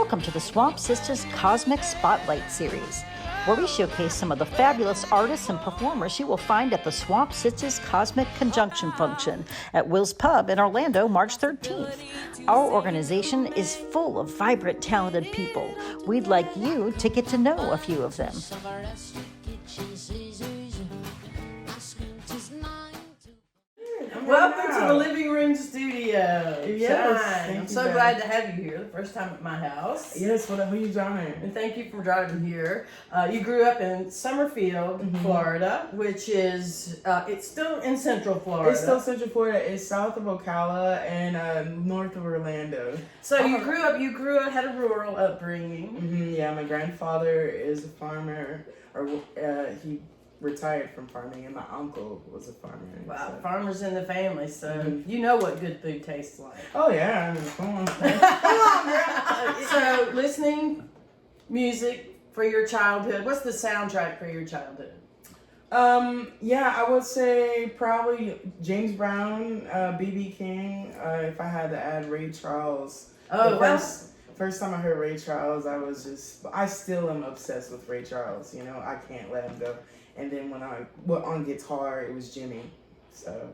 Welcome to the Swamp Sisters Cosmic Spotlight Series, where we showcase some of the fabulous artists and performers you will find at the Swamp Sisters Cosmic Conjunction Function at Will's Pub in Orlando, March 13th. Our organization is full of vibrant, talented people. We'd like you to get to know a few of them. Welcome to the living room studio. Yes, I'm so glad to have you here. The first time at my house. Yes, what a huge honor. And thank you for driving here. You grew up in Summerfield, Florida, which is it's still in Central Florida. It's still Central Florida. It's south of Ocala and north of Orlando. So you grew up, had a rural upbringing. Yeah, my grandfather is a farmer, or he retired from farming, and my uncle was a farmer. Wow, so. farmers in the family, so you know what good food tastes like. Oh yeah, I mean, come on. So listening music for your childhood. What's the soundtrack for your childhood? Yeah, I would say probably James Brown, B.B. King. If I had to add Ray Charles. Oh, First time I heard Ray Charles, I still am obsessed with Ray Charles. You know, I can't let him go. And then when on guitar, it was Jimmy. So,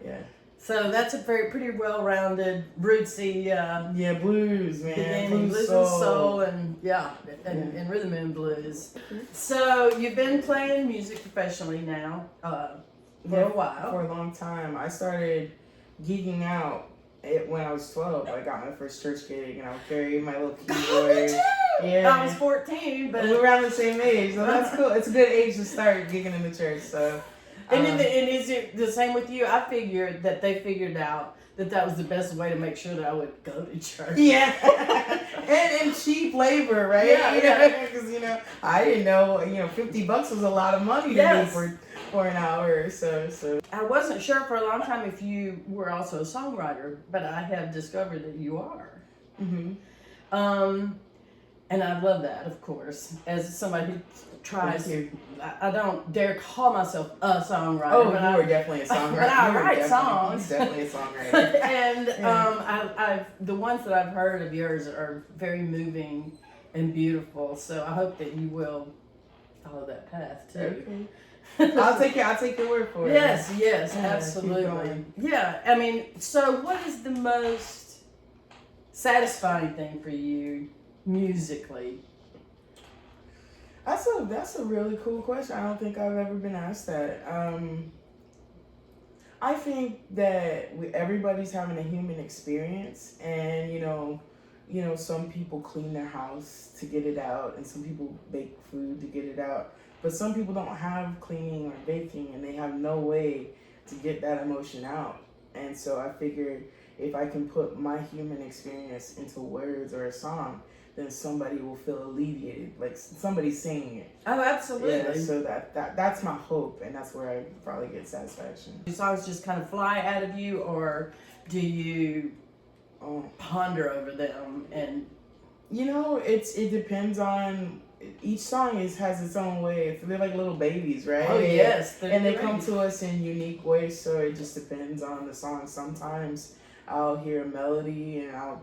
yeah. So that's a pretty well-rounded, rootsy. Yeah, blues, man. Blues and soul, and and rhythm and blues. So you've been playing music professionally now for a while. For a long time. I started geeking out when I was 12. I got my first church gig, and I would carry my little keyboard. Yeah. I was 14, but we're around the same age, so that's cool. It's a good age to start gigging in the church. So, and is it the same with you? I figured that they figured out that was the best way to make sure that I would go to church. Yeah, and cheap labor, right? Yeah, because I didn't know $50 was a lot of money to me for an hour or so. So I wasn't sure for a long time if you were also a songwriter, but I have discovered that you are. And I love that, of course, as somebody who tries to. I don't dare call myself a songwriter. Oh, but you were definitely a songwriter. But I write songs. Definitely a songwriter. And I've the ones that I've heard of yours are very moving and beautiful. So I hope that you will follow that path too. Okay. I'll take your word for it. Yes, absolutely. Yeah, I mean, so what is the most satisfying thing for you musically? That's a really cool question. I don't think I've ever been asked that. I think that everybody's having a human experience, and some people clean their house to get it out, and some people bake food to get it out. But some people don't have cleaning or baking, and they have no way to get that emotion out. And so I figured if I can put my human experience into words or a song, then somebody will feel alleviated, like somebody singing it. Oh, absolutely. Yeah, so that's my hope, and that's where I probably get satisfaction. Do songs just kind of fly out of you, or do you ponder over them? And it depends on. Each song has its own way. They're like little babies, right? Oh yes, and they come to us in unique ways. So it just depends on the song. Sometimes I'll hear a melody and I'll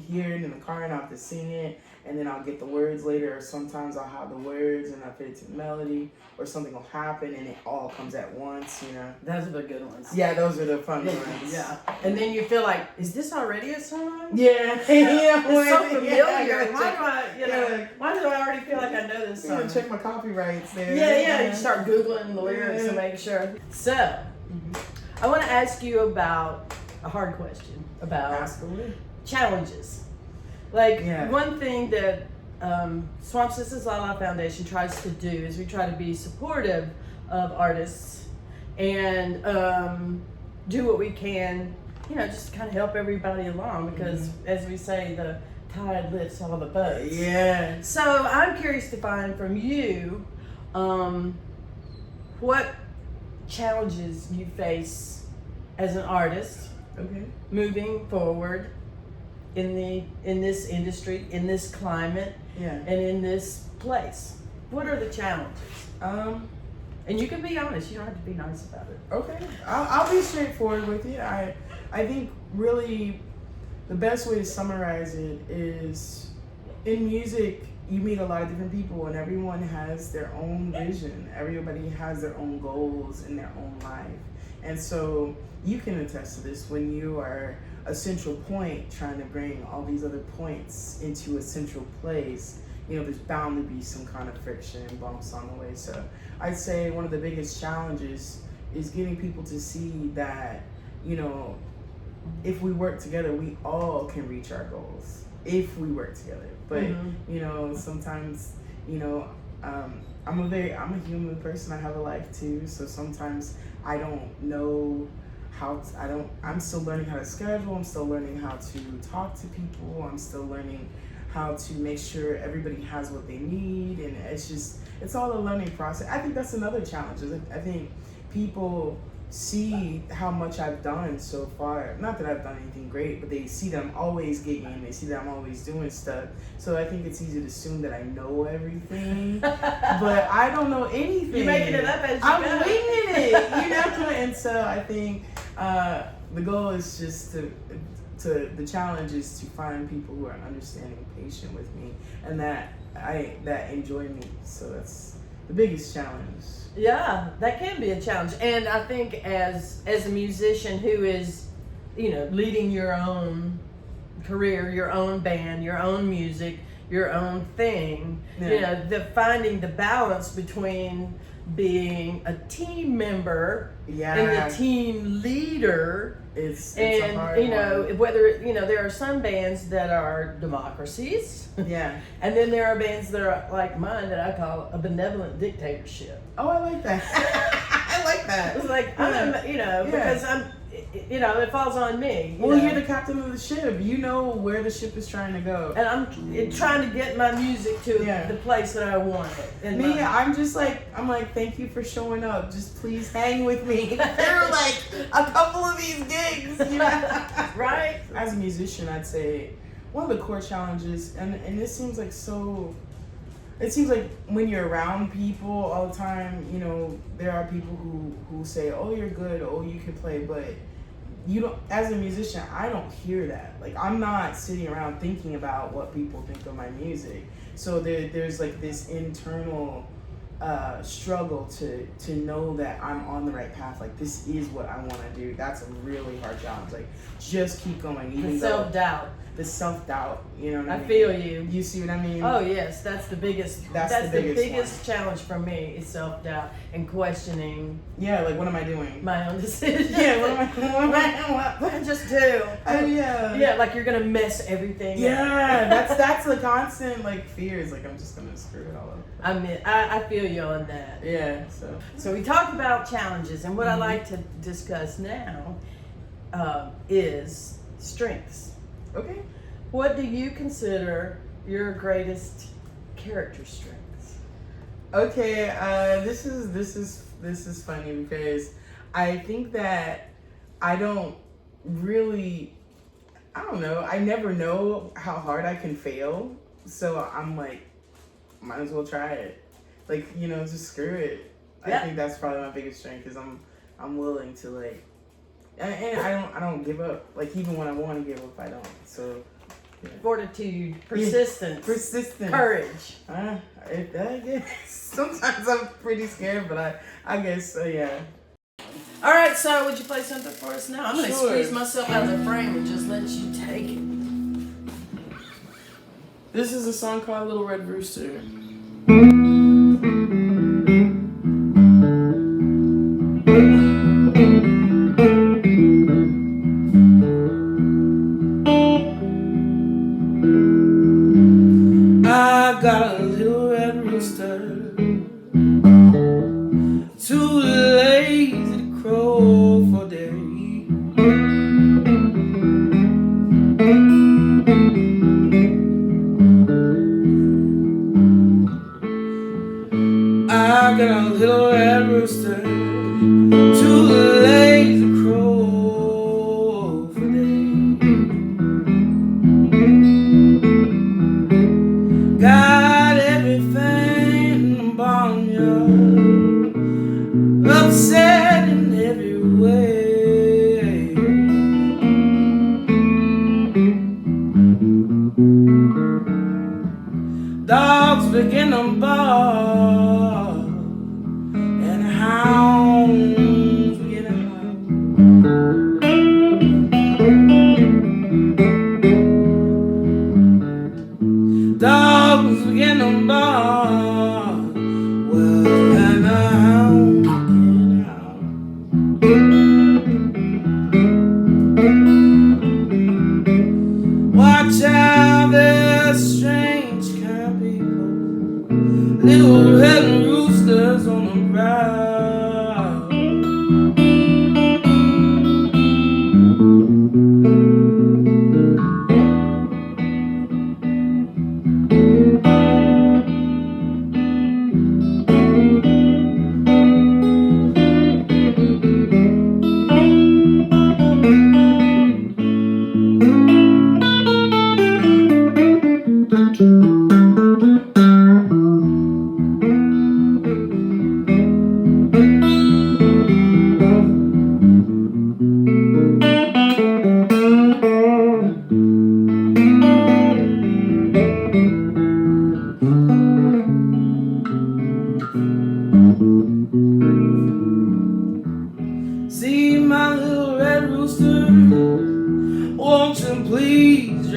hear it in the car and I'll have to sing it, and then I'll get the words later. Or sometimes I'll have the words and I'll fit it to the melody, or something will happen and it all comes at once. Those are the good ones. Yeah, those are the fun ones. Yeah, and then you feel like, is this already a song? Yeah, it's so familiar. Yeah, why do I already feel like I know this song? Check my copyrights there. Yeah. You start Googling the lyrics to make sure. So, I want to ask you about a hard question about challenges. One thing that Swamp Sisters La La Foundation tries to do is we try to be supportive of artists and do what we can, just kind of help everybody along, because as we say, the tide lifts all the boats. Yeah. So I'm curious to find from you what challenges you face as an artist moving forward in this industry, in this climate, and in this place. What are the challenges? And you can be honest. You don't have to be nice about it. Okay, I'll be straightforward with you. I think really the best way to summarize it is, in music, you meet a lot of different people, and everyone has their own vision. Everybody has their own goals in their own life. And so you can attest to this when you are a central point trying to bring all these other points into a central place. You know, there's bound to be some kind of friction and bumps on the way. So I'd say one of the biggest challenges is getting people to see that, you know, if we work together, we all can reach our goals if we work together. But you know, sometimes, you know, I'm a human person. I have a life too. So sometimes I don't know I'm still learning how to schedule. I'm still learning how to talk to people. I'm still learning how to make sure everybody has what they need. And it's all a learning process. I think that's another challenge. I think people see how much I've done so far. Not that I've done anything great, but they see that I'm always gigging. They see that I'm always doing stuff. So I think it's easy to assume that I know everything, but I don't know anything. You're making it up as you I'm go. winging it, you know. And so I think the goal is just the challenge is to find people who are understanding, patient with me, and that enjoy me. So that's the biggest challenge. Yeah, that can be a challenge. And I think as a musician who is, you know, leading your own career, your own band, your own music, your own thing, you know, finding the balance between being a team member and the team leader. It's and a hard you know one. whether you know there are some bands that are democracies, Yeah. and then there are bands that are like mine that I call a benevolent dictatorship. Oh, I like that. I like that. It's like I'm, you know, because you know, it falls on me. Well, know? you're the captain of the ship. You know where the ship is trying to go. And I'm trying to get my music to the place that I want it. Me, I'm like, thank you for showing up. Just please hang with me. There are like a couple of these gigs, you know? Right? As a musician, I'd say one of the core challenges, and this seems like it seems like when you're around people all the time, you know, there are people who say, oh, you're good, oh, you can play, but you don't, as a musician, I don't hear that. Like, I'm not sitting around thinking about what people think of my music. So there's like this internal struggle to know that I'm on the right path. Like, this is what I want to do. That's a really hard challenge. Like, just keep going. Even Self-doubt. The self-doubt, you know what I mean? I feel you. You see what I mean? Oh yes, that's the biggest. That's the biggest challenge for me is self-doubt and questioning. Yeah, like what am I doing? My own decisions. Yeah, what I just do. Yeah, like you're gonna mess everything. Yeah, that's the constant like fear. Is like I'm just gonna screw it all up. I feel you on that. Yeah. So we talked about challenges, and what I like to discuss now is strengths. Okay. What do you consider your greatest character strengths? Okay, this is funny because I think that I don't know. I never know how hard I can fail, so I'm like, might as well try it. Like, you know, just screw it. I think that's probably my biggest strength is I'm willing to like. And I don't give up. Like, even when I want to give up, I don't. So, yeah. Fortitude, persistence, courage. I guess sometimes I'm pretty scared, but I guess yeah. All right, so would you play something for us now? I'm gonna Sure. squeeze myself out of the frame and just let you take it. This is a song called Little Red Rooster. I got a little red rooster, too lazy to crow for day. I got a little red rooster, too lazy to crow for day. Got everything in the barnyard, upset in every way.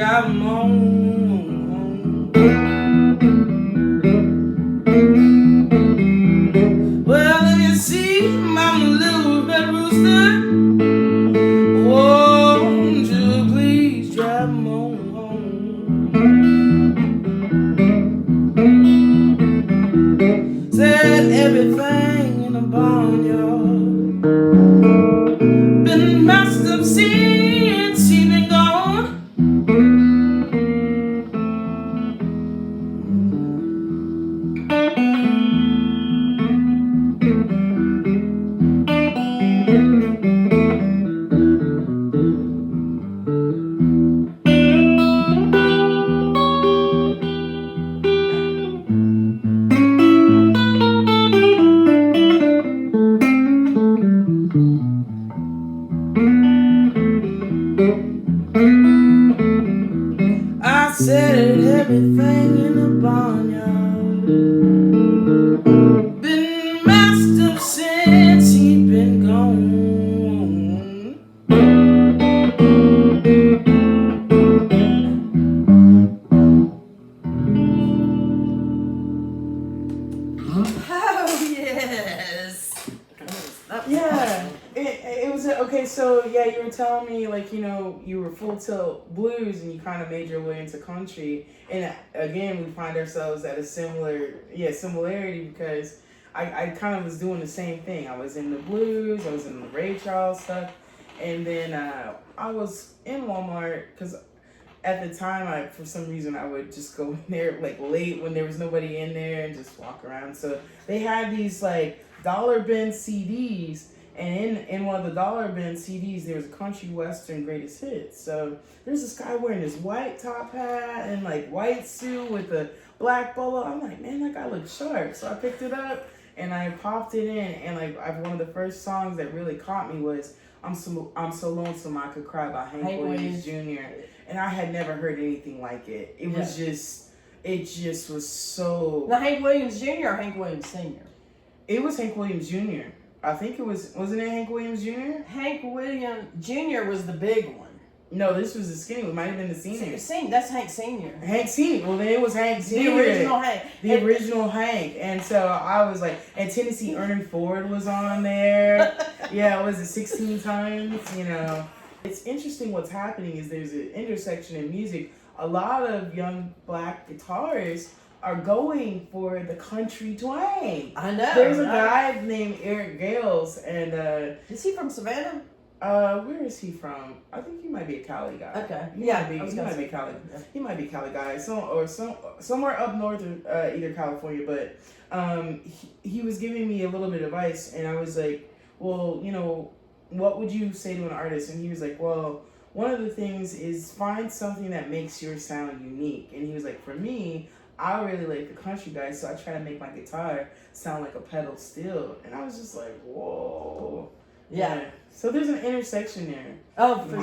drive 'em home. Well, if you see my little red rooster, won't you please drive 'em home? Said everything in the barnyard been messed up since he been gone. I said everything in the barnyard been messed up since he been gone. Oh yes. Yeah, it was okay. So yeah, you were telling me like you were full tilt blues and you kind of made your way into country, and again we find ourselves at a similarity because I kind of was doing the same thing. I was in the blues, I was in the Ray Charles stuff, and then I was in Walmart because at the time for some reason I would just go in there like late when there was nobody in there and just walk around. So they had these like dollar bin CDs, and in one of the dollar bin CDs there was a country western greatest hits. So there's this guy wearing this white top hat and like white suit with a black bolo. I'm like, man, that guy looks sharp. So I picked it up and I popped it in, and like one of the first songs that really caught me was I'm so lonesome I could cry by Hank Williams Jr. And I had never heard anything like it. It just was so. Now Hank Williams Jr. or Hank Williams Sr.? It was Hank Williams Jr. I think wasn't it Hank Williams Jr.? Hank Williams Jr. was the big one. No, this was the skinny one. It might have been the senior. That's Hank Sr. Hank Senior. Well, then it was Hank Senior. The original Hank. The original Hank. And so I was like, and Tennessee Ernie Ford was on there. Yeah, was it 16 times? It's interesting what's happening is there's an intersection in music. A lot of young black guitarists are going for the country twang. I know. There's a guy named Eric Gales, and is he from Savannah? Where is he from? I think he might be a Cali guy. Okay. He might be Cali. He might be a Cali guy. Somewhere up north, either California. But he was giving me a little bit of advice, and I was like, well, what would you say to an artist? And he was like, well, one of the things is find something that makes your sound unique. And he was like, for me, I really like the country guy, so I try to make my guitar sound like a pedal steel. And I was just like, whoa. Yeah. So there's an intersection there. Oh, for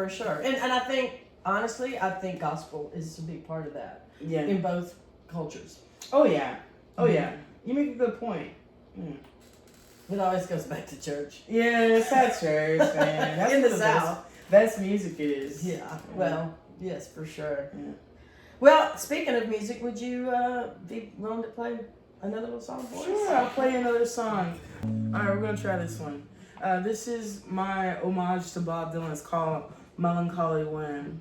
sure. And I think, honestly, gospel is a big part of that. Yeah. In both cultures. Oh, yeah. Oh, yeah. You make a good point. Mm. It always goes back to church. Yeah, it's at church, man. That's in what the South. Best music is. Yeah. Well, yes, for sure. Yeah. Well, speaking of music, would you be willing to play another little song for us? Sure, I'll play another song. All right, we're going to try this one. This is my homage to Bob Dylan. It's called Melancholy When.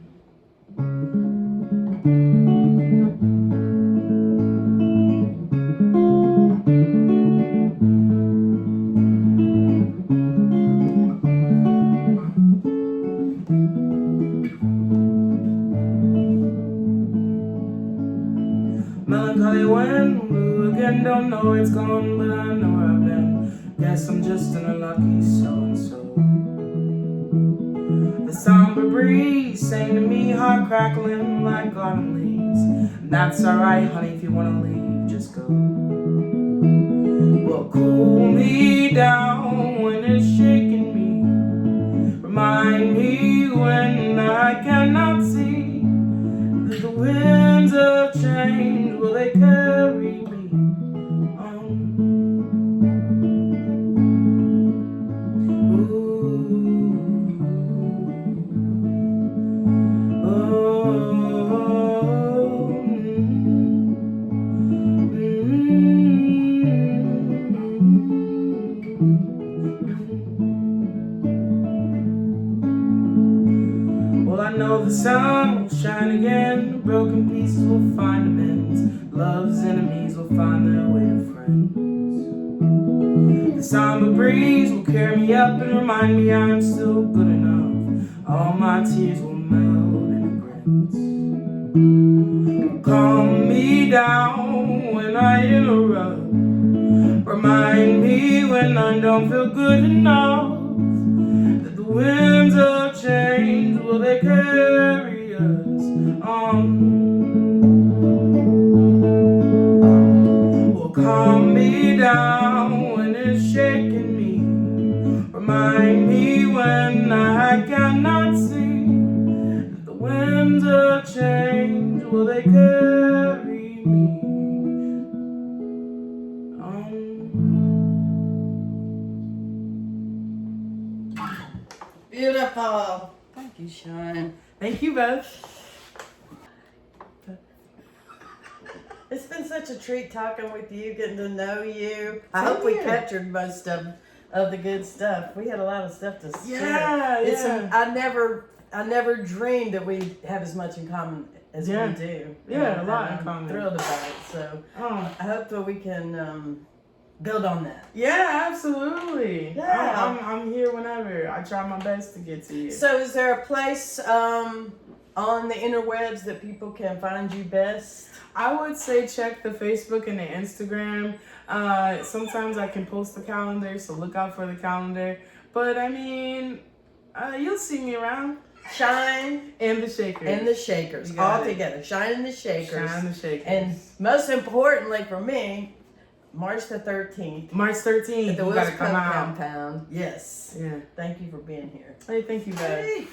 Melancholy when, blue again, don't know it's gone, but I know where I've been. Guess I'm just an unlucky so-and-so. The somber breeze sang to me, heart crackling like autumn leaves. That's alright, honey, if you wanna leave, just go. Well, cool me down when it's shaking me. Remind me when I cannot see that the winds of change, will they carry me on? Ooh. Oh. Well, I know the sun will shine again, the broken pieces will find amends, love's enemies will find their way to friends. The summer breeze will carry me up and remind me I'm still good enough. All my tears will melt into grins. Calm me down when I interrupt. Remind me when I don't feel good enough. That the winds of change, will they carry us on? Will calm me down when it's shaking me. Remind me when I cannot see. That the winds of change, will they carry me on? Beautiful. Thank you, Sean. Thank you, Beth. It's been such a treat talking with you, getting to know you. I hope we captured most of the good stuff. We had a lot of stuff to share. I never dreamed that we have as much in common as we do. Yeah, a lot in common. I'm thrilled about it. So I hope that we can build on that. Yeah, absolutely. Yeah. I'm here whenever. I try my best to get to you. So is there a place on the interwebs that people can find you best? I would say check the Facebook and the Instagram. Sometimes I can post the calendar, so look out for the calendar. But I mean, you'll see me around. Shine and the Shakers. And the Shakers. All together. Shine and the Shakers. Shine and the Shakers. And most importantly for me, March the 13th. March 13th. At the Wills Pub Compound. Yes. Yeah. Thank you for being here. Hey, thank you, Beth. Hey.